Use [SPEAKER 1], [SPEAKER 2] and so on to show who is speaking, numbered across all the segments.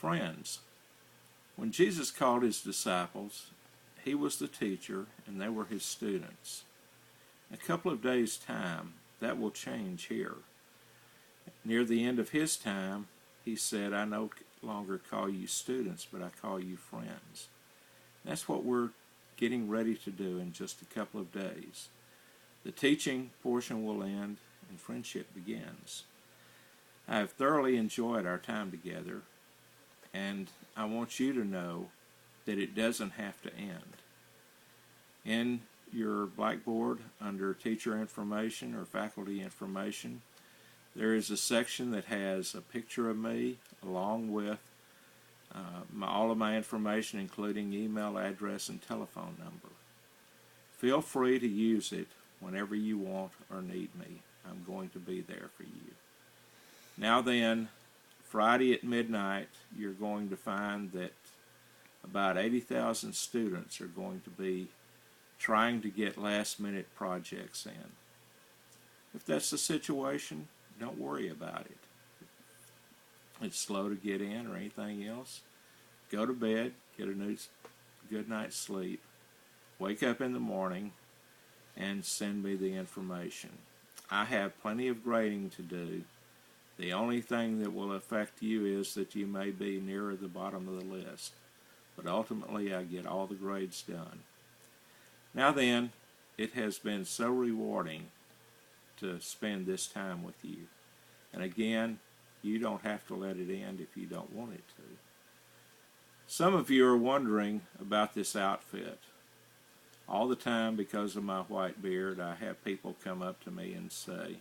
[SPEAKER 1] Friends, when Jesus called his disciples, he was the teacher and they were his students. In a couple of days' time, that will change here. Near the end of his time, he said, I no longer call you students, but I call you friends. That's what we're getting ready to do in just a couple of days. The teaching portion will end and friendship begins. I have thoroughly enjoyed our time together, and I want you to know that it doesn't have to end. In your blackboard, under teacher information or faculty information, there is a section that has a picture of me along with all of my information, including email address and telephone number. Feel free to use it whenever you want or need me. I'm going to be there for you. Now then, Friday at midnight, you're going to find that about 80,000 students are going to be trying to get last-minute projects in. If that's the situation, don't worry about it. It's slow to get in or anything else. Go to bed, get a good night's sleep, wake up in the morning, and send me the information. I have plenty of grading to do. The only thing that will affect you is that you may be nearer the bottom of the list. But ultimately, I get all the grades done. Now then, it has been so rewarding to spend this time with you. And again, you don't have to let it end if you don't want it to. Some of you are wondering about this outfit. All the time, because of my white beard, I have people come up to me and say,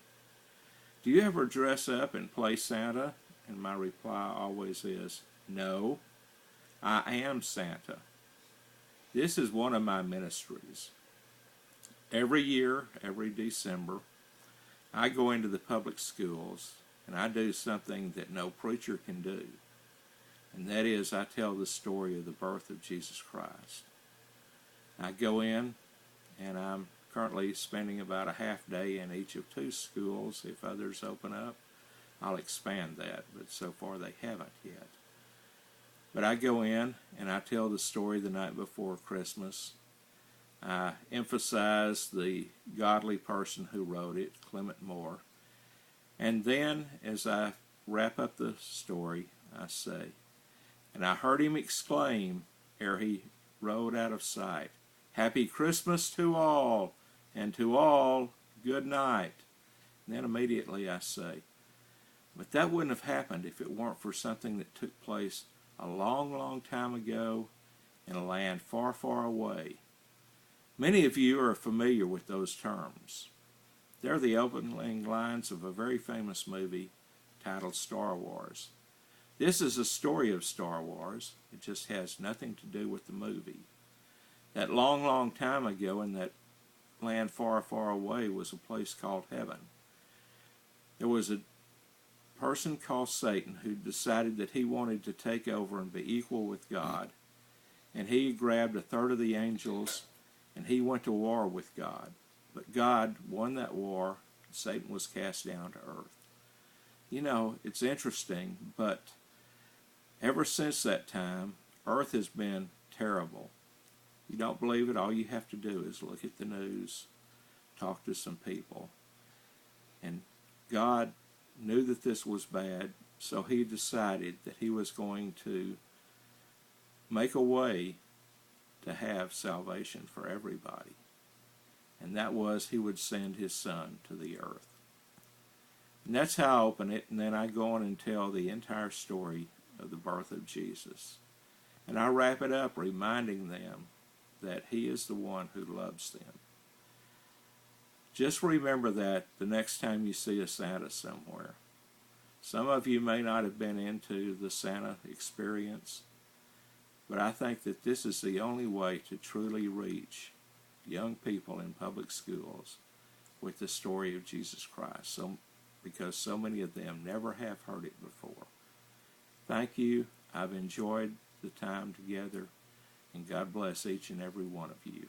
[SPEAKER 1] do you ever dress up and play Santa? And my reply always is, no, I am Santa. This is one of my ministries. Every year, every December, I go into the public schools and I do something that no preacher can do. And that is, I tell the story of the birth of Jesus Christ. I go in, and I'm currently spending about a half day in each of 2 schools. If others open up, I'll expand that, but so far they haven't yet. But I go in, and I tell the story the night before Christmas. I emphasize the godly person who wrote it, Clement Moore. And then, as I wrap up the story, I say, and I heard him exclaim, ere he rode out of sight, Happy Christmas to all, and to all, good night. And then immediately I say, but that wouldn't have happened if it weren't for something that took place a long, long time ago in a land far, far away. Many of you are familiar with those terms. They're the opening lines of a very famous movie titled Star Wars. This is a story of Star Wars. It just has nothing to do with the movie. That long, long time ago in that land far, far away was a place called heaven. There was a person called Satan who decided that he wanted to take over and be equal with God. And he grabbed a third of the angels and he went to war with God. But God won that war. Satan was cast down to earth. You know, it's interesting, but ever since that time, earth has been terrible. You don't believe it? All you have to do is look at the news, talk to some people. And God knew that this was bad, so he decided that he was going to make a way to have salvation for everybody. And that was he would send his son to the earth. And that's how I open it, and then I go on and tell the entire story of the birth of Jesus. And I wrap it up reminding them that he is the one who loves them. Just remember that the next time you see a Santa somewhere. Some of you may not have been into the Santa experience, but I think that this is the only way to truly reach young people in public schools with the story of Jesus Christ, because so many of them never have heard it before. Thank you. I've enjoyed the time together, and God bless each and every one of you.